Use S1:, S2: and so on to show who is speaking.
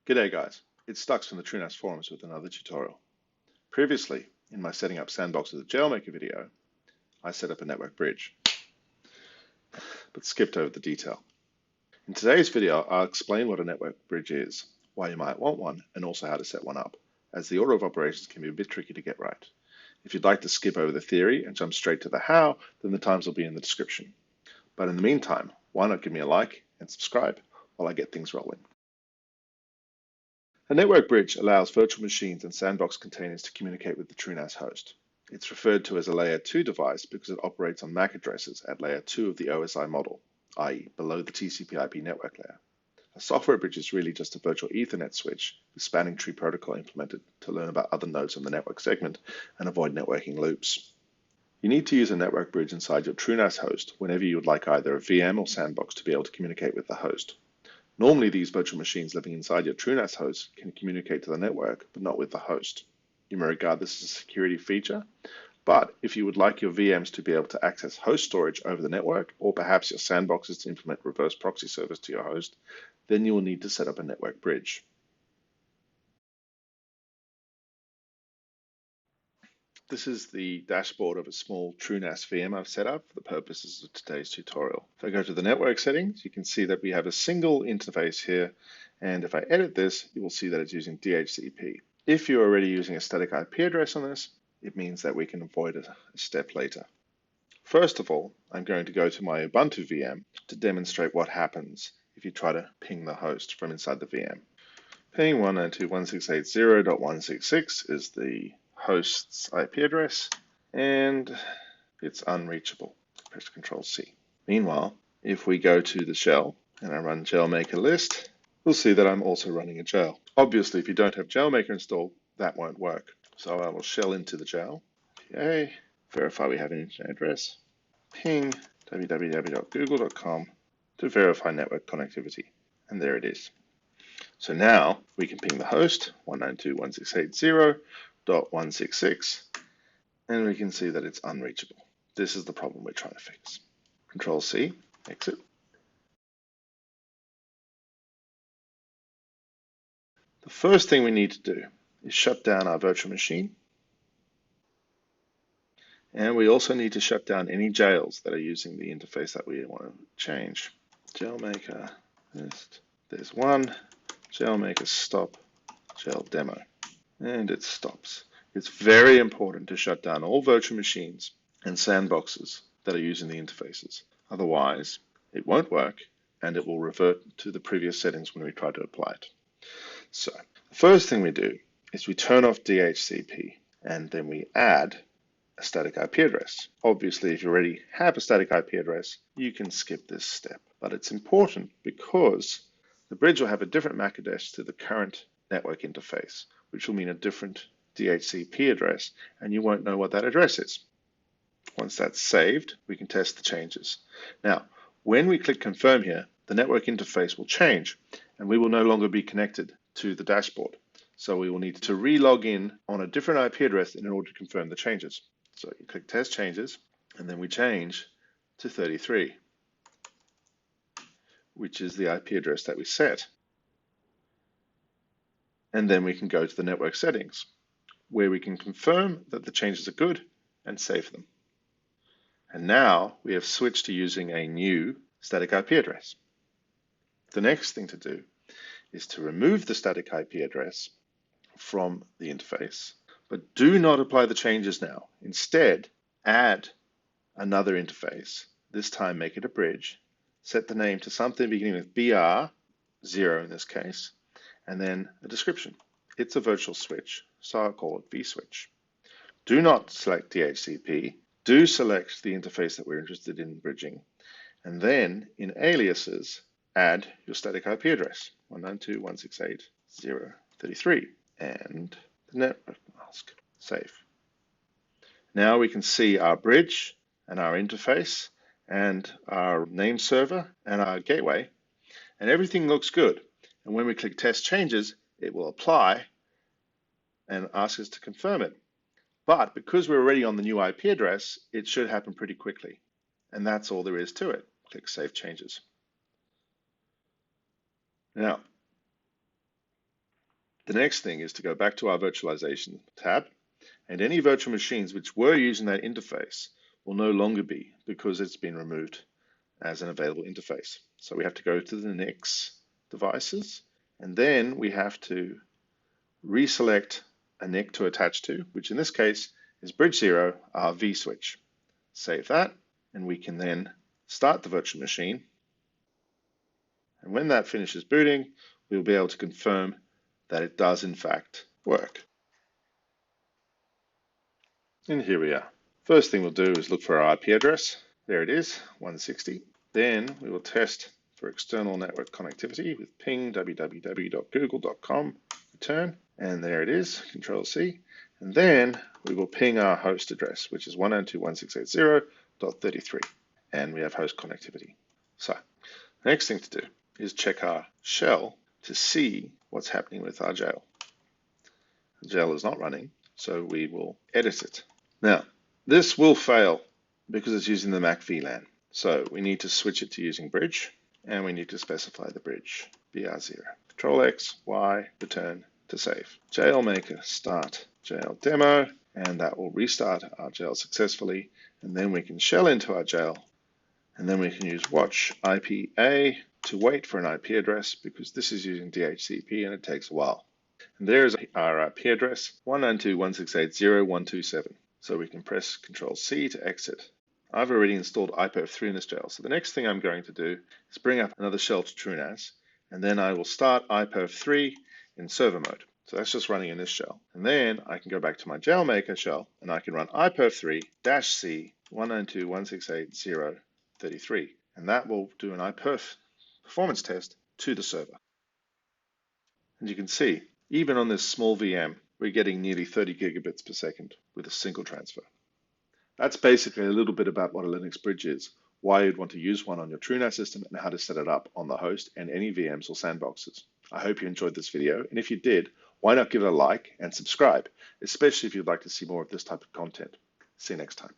S1: G'day guys, it's Stux from the TrueNAS forums with another tutorial. Previously, in my setting up Sandbox as a jailmaker video, I set up a network bridge, but skipped over the detail. In today's video, I'll explain what a network bridge is, why you might want one, and also how to set one up, as the order of operations can be a bit tricky to get right. If you'd like to skip over the theory and jump straight to the how, then the times will be in the description. But in the meantime, why not give me a like and subscribe while I get things rolling. A network bridge allows virtual machines and Sandbox containers to communicate with the TrueNAS host. It's referred to as a Layer 2 device because it operates on MAC addresses at Layer 2 of the OSI model, i.e. below the TCP/IP network layer. A software bridge is really just a virtual Ethernet switch with spanning tree protocol implemented to learn about other nodes on the network segment and avoid networking loops. You need to use a network bridge inside your TrueNAS host whenever you would like either a VM or Sandbox to be able to communicate with the host. Normally, these virtual machines living inside your TrueNAS host can communicate to the network, but not with the host. You may regard this as a security feature, but if you would like your VMs to be able to access host storage over the network, or perhaps your Sandboxes to implement reverse proxy service to your host, then you will need to set up a network bridge. This is the dashboard of a small TrueNAS VM I've set up for the purposes of today's tutorial. If I go to the network settings, you can see that we have a single interface here. And if I edit this, you will see that it's using DHCP. If you're already using a static IP address on this, it means that we can avoid a step later. First of all, I'm going to go to my Ubuntu VM to demonstrate what happens if you try to ping the host from inside the VM. Ping 192.168.0.166 is the host's IP address, and it's unreachable. Press Control C. Meanwhile, if we go to the shell and I run jailmaker list, we'll see that I'm also running a jail. Obviously, if you don't have jailmaker installed, that won't work. So I will shell into the jail, PA, verify we have an internet address, ping www.google.com to verify network connectivity, and there it is. So now we can ping the host 192.168.0.166, and we can see that it's unreachable. This is the problem we're trying to fix. Control C, exit. The first thing we need to do is shut down our virtual machine. And we also need to shut down any jails that are using the interface that we want to change. Jailmaker list, there's one. Jailmaker stop, jail demo, and it stops. It's very important to shut down all virtual machines and Sandboxes that are using the interfaces. Otherwise, it won't work and it will revert to the previous settings when we try to apply it. So the first thing we do is we turn off DHCP and then we add a static IP address. Obviously, if you already have a static IP address, you can skip this step, but it's important because the bridge will have a different MAC address to the current network interface, which will mean a different DHCP address, and you won't know what that address is. Once that's saved, we can test the changes. Now, when we click confirm here, the network interface will change, and we will no longer be connected to the dashboard. So we will need to re-log in on a different IP address in order to confirm the changes. So you click test changes, and then we change to 33. Which is the IP address that we set. And then we can go to the network settings, where we can confirm that the changes are good and save them. And now we have switched to using a new static IP address. The next thing to do is to remove the static IP address from the interface, but do not apply the changes now. Instead, add another interface, this time make it a bridge, set the name to something beginning with BR, 0 in this case, and then a description. It's a virtual switch, so I'll call it vSwitch. Do not select DHCP. Do select the interface that we're interested in bridging. And then in aliases, add your static IP address, 192.168.0.33, and the network mask. Save. Now we can see our bridge and our interface and our name server and our gateway, and everything looks good. And when we click test changes, it will apply and ask us to confirm it. But because we're already on the new IP address, it should happen pretty quickly. And that's all there is to it. Click save changes. Now, The next thing is to go back to our virtualization tab, and any virtual machines which were using that interface will no longer be, because it's been removed as an available interface. So we have to go to the NICs devices, and then we have to reselect a NIC to attach to, which in this case is bridge 0, our V switch. Save that, and we can then start the virtual machine. And when that finishes booting, we'll be able to confirm that it does in fact work. And here we are. First thing we'll do is look for our IP address. There it is, 160. Then we will test for external network connectivity with ping www.google.com, return, and there it is, Control C. And then we will ping our host address, which is 192.168.0.33, and we have host connectivity. So the next thing to do is check our shell to see what's happening with our jail. The jail is not running, so we will edit it. Now, this will fail because it's using the Mac VLAN. So we need to switch it to using bridge, and we need to specify the bridge, BR0. Control X, Y, return to save. Jail maker start jail demo, and that will restart our jail successfully. And then we can shell into our jail, and then we can use watch IPA to wait for an IP address, because this is using DHCP and it takes a while. And there's our IP address, 192.168.0.127. So we can press Control C to exit. I've already installed IPv3 in this jail. So the next thing I'm going to do is bring up another shell to TrueNAS, and then I will start IPv3 in server mode. So that's just running in this shell. And then I can go back to my jailmaker shell, and I can run IPv3-C 192.168.0.33. And that will do an IPerf performance test to the server. And you can see, even on this small VM, we're getting nearly 30 gigabits per second with a single transfer. That's basically a little bit about what a Linux bridge is, why you'd want to use one on your TrueNAS system, and how to set it up on the host and any VMs or sandboxes. I hope you enjoyed this video, and if you did, why not give it a like and subscribe, especially if you'd like to see more of this type of content. See you next time.